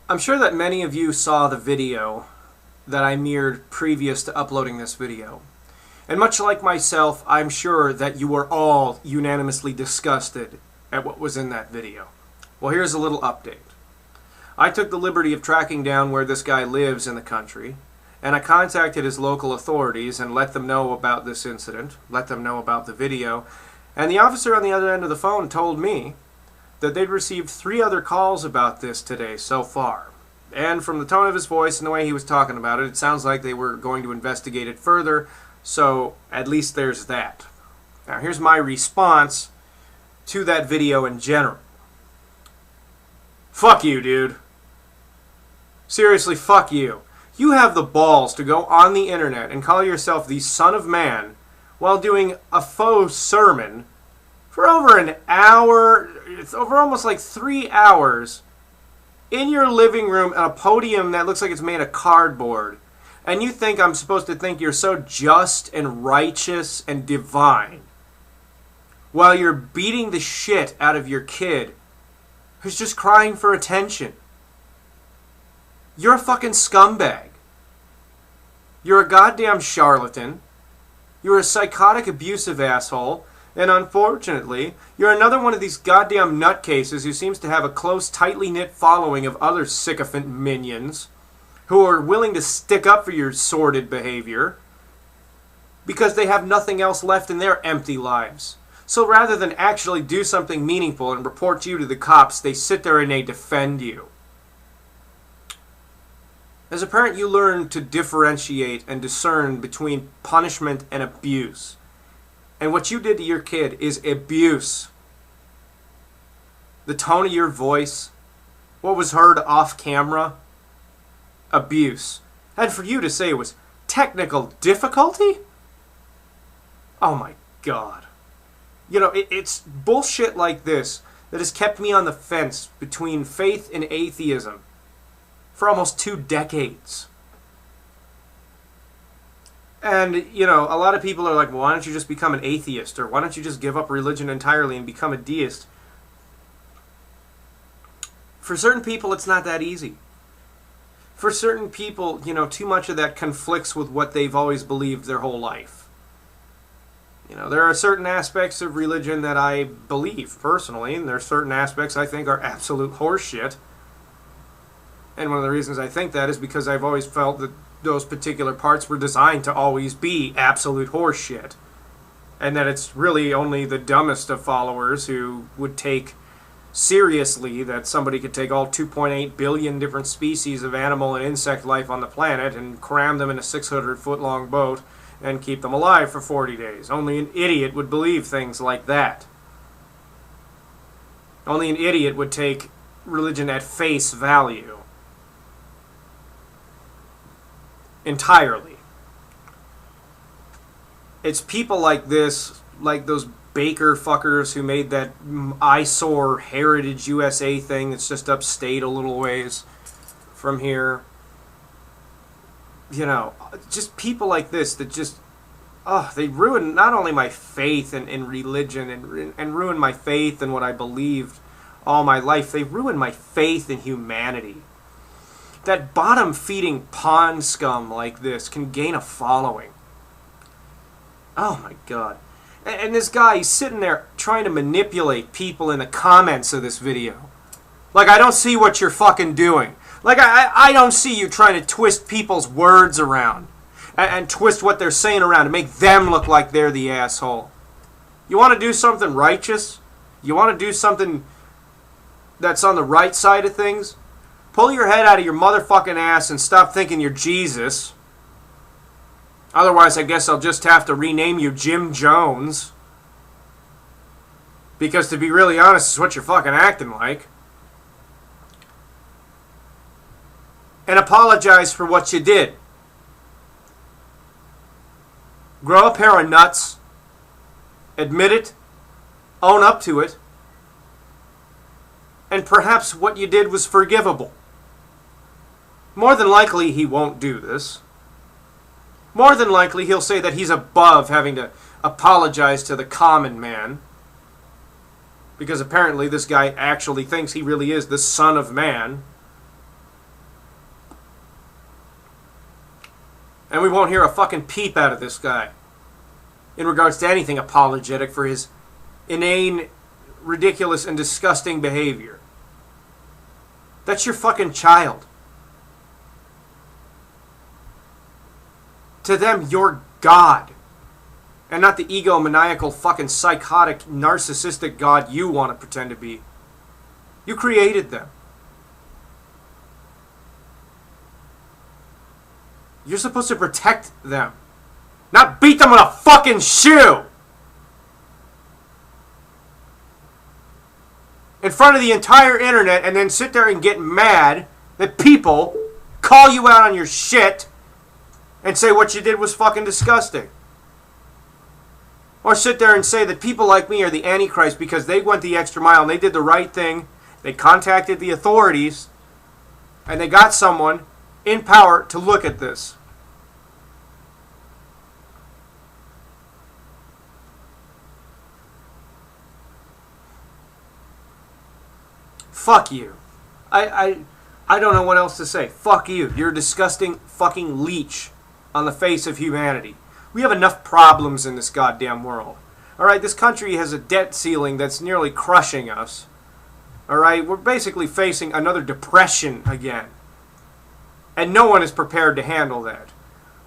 I'm sure that many of you saw the video that I mirrored previous to uploading this video. And much like myself, I'm sure that you were all unanimously disgusted at what was in that video. Well, here's a little update. I took the liberty of tracking down where this guy lives in the country, and I contacted his local authorities and let them know about this incident, let them know about the video, and the officer on the other end of the phone told me that they'd received 3 other calls about this today so far. And from the tone of his voice and the way he was talking about it, it sounds like they were going to investigate it further, so at least there's that. Now here's my response to that video in general. Fuck you, dude. Seriously, fuck you. You have the balls to go on the internet and call yourself the Son of Man while doing a faux sermon for over an hour, it's over almost like 3 hours, in your living room on a podium that looks like it's made of cardboard. And you think I'm supposed to think you're so just and righteous and divine while you're beating the shit out of your kid who's just crying for attention. You're a fucking scumbag. You're a goddamn charlatan. You're a psychotic, abusive asshole. And unfortunately, you're another one of these goddamn nutcases who seems to have a close, tightly knit following of other sycophant minions who are willing to stick up for your sordid behavior because they have nothing else left in their empty lives. So rather than actually do something meaningful and report you to the cops, they sit there and they defend you. As a parent, you learn to differentiate and discern between punishment and abuse. And what you did to your kid is abuse. The tone of your voice, what was heard off camera, abuse. And for you to say it was technical difficulty? Oh my God. You know, it's bullshit like this that has kept me on the fence between faith and atheism for almost 2 decades. And, you know, a lot of people are like, well, why don't you just become an atheist? Or why don't you just give up religion entirely and become a deist? For certain people, it's not that easy. For certain people, you know, too much of that conflicts with what they've always believed their whole life. You know, there are certain aspects of religion that I believe, personally, and there are certain aspects I think are absolute horseshit. And one of the reasons I think that is because I've always felt that those particular parts were designed to always be absolute horseshit. And that it's really only the dumbest of followers who would take seriously that somebody could take all 2.8 billion different species of animal and insect life on the planet and cram them in a 600-foot-long boat and keep them alive for 40 days. Only an idiot would believe things like that. Only an idiot would take religion at face value. Entirely. It's people like this, like those Baker fuckers who made that eyesore Heritage USA thing that's just upstate a little ways from here. You know, just people like this that just, they ruin not only my faith in religion and ruin my faith in what I believed all my life, they ruin my faith in humanity. That bottom-feeding pond scum like this can gain a following. Oh my God. And this guy, he's sitting there trying to manipulate people in the comments of this video. Like, I don't see what you're fucking doing. Like, I don't see you trying to twist people's words around. And twist what they're saying around to make them look like they're the asshole. You want to do something righteous? You want to do something that's on the right side of things? Pull your head out of your motherfucking ass and stop thinking you're Jesus. Otherwise, I guess I'll just have to rename you Jim Jones. Because to be really honest, it's what you're fucking acting like. And apologize for what you did. Grow a pair of nuts. Admit it. Own up to it. And perhaps what you did was forgivable. More than likely, he won't do this. More than likely, he'll say that he's above having to apologize to the common man. Because apparently this guy actually thinks he really is the Son of Man. And we won't hear a fucking peep out of this guy in regards to anything apologetic for his inane, ridiculous, and disgusting behavior. That's your fucking child. To them, you're God. And not the egomaniacal, fucking psychotic, narcissistic God you want to pretend to be. You created them. You're supposed to protect them. Not beat them with a fucking shoe! In front of the entire internet, and then sit there and get mad that people call you out on your shit and say what you did was fucking disgusting. Or sit there and say that people like me are the Antichrist because they went the extra mile and they did the right thing. They contacted the authorities and they got someone in power to look at this. Fuck you. I don't know what else to say. Fuck you. You're a disgusting fucking leech on the face of humanity. We have enough problems in this goddamn world. Alright, this country has a debt ceiling that's nearly crushing us. Alright, we're basically facing another depression again. And no one is prepared to handle that.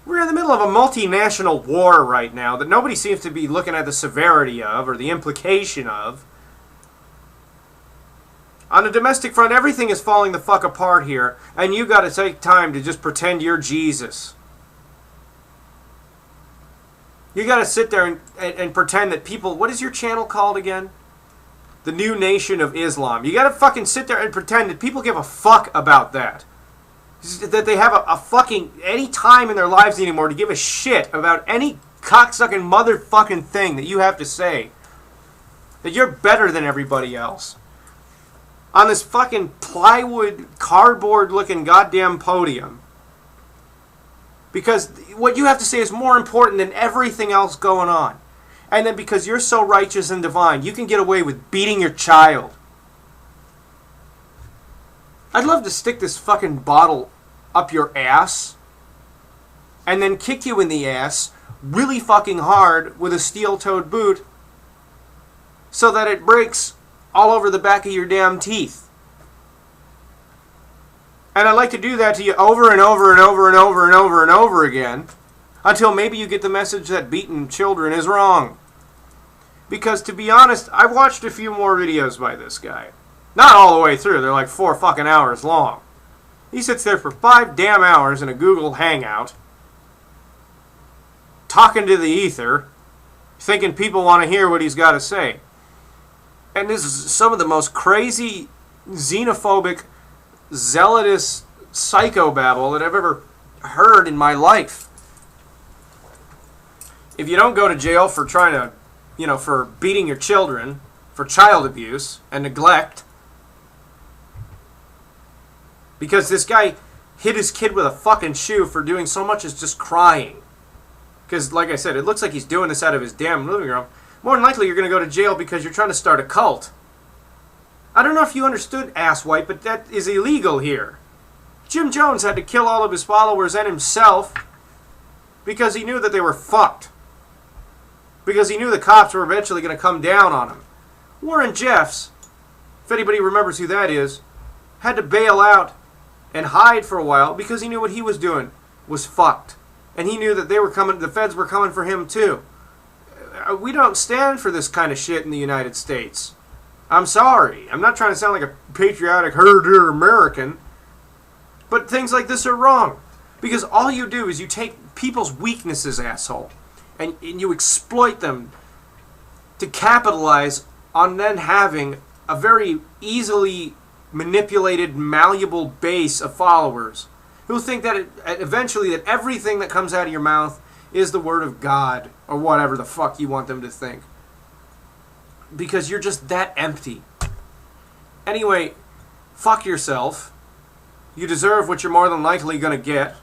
We're in the middle of a multinational war right now that nobody seems to be looking at the severity of or the implication of. On the domestic front, everything is falling the fuck apart here, and you gotta take time to just pretend you're Jesus. You gotta sit there and pretend that people... What is your channel called again? The New Nation of Islam. You gotta fucking sit there and pretend that people give a fuck about that. That they have a fucking... any time in their lives anymore to give a shit about any cocksucking motherfucking thing that you have to say. That you're better than everybody else. On this fucking plywood, cardboard-looking goddamn podium. Because what you have to say is more important than everything else going on. And then because you're so righteous and divine, you can get away with beating your child. I'd love to stick this fucking bottle up your ass and then kick you in the ass really fucking hard with a steel-toed boot so that it breaks all over the back of your damn teeth. And I'd like to do that to you over and over and over and over and over and over again until maybe you get the message that beating children is wrong. Because to be honest, I've watched a few more videos by this guy. Not all the way through, they're like 4 fucking hours long. He sits there for 5 damn hours in a Google Hangout talking to the ether, thinking people want to hear what he's got to say. And this is some of the most crazy, xenophobic, zealotous psychobabble that I've ever heard in my life. If you don't go to jail for trying to, for beating your children, for child abuse and neglect, because this guy hit his kid with a fucking shoe for doing so much as just crying. Because, like I said, it looks like he's doing this out of his damn living room. More than likely, you're going to go to jail because you're trying to start a cult. I don't know if you understood, asswipe, but that is illegal here. Jim Jones had to kill all of his followers and himself because he knew that they were fucked. Because he knew the cops were eventually going to come down on him. Warren Jeffs, if anybody remembers who that is, had to bail out and hide for a while because he knew what he was doing was fucked. And he knew that they were coming, the feds were coming for him too. We don't stand for this kind of shit in the United States. I'm sorry. I'm not trying to sound like a patriotic herder American. But things like this are wrong. Because all you do is you take people's weaknesses, asshole, and you exploit them to capitalize on then having a very easily manipulated, malleable base of followers who think that eventually that everything that comes out of your mouth is the word of God, or whatever the fuck you want them to think. Because you're just that empty. Anyway, fuck yourself. You deserve what you're more than likely going to get.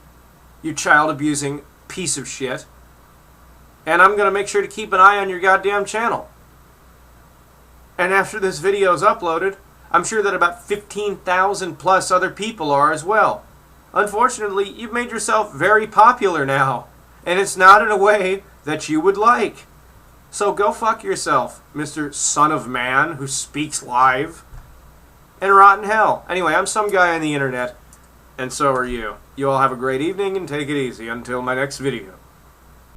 You child-abusing piece of shit. And I'm going to make sure to keep an eye on your goddamn channel. And after this video is uploaded, I'm sure that about 15,000 plus other people are as well. Unfortunately, you've made yourself very popular now, and it's not in a way that you would like. So go fuck yourself, Mr. Son of Man who speaks live, and rot in hell. Anyway, I'm some guy on the internet, and so are you. You all have a great evening and take it easy until my next video.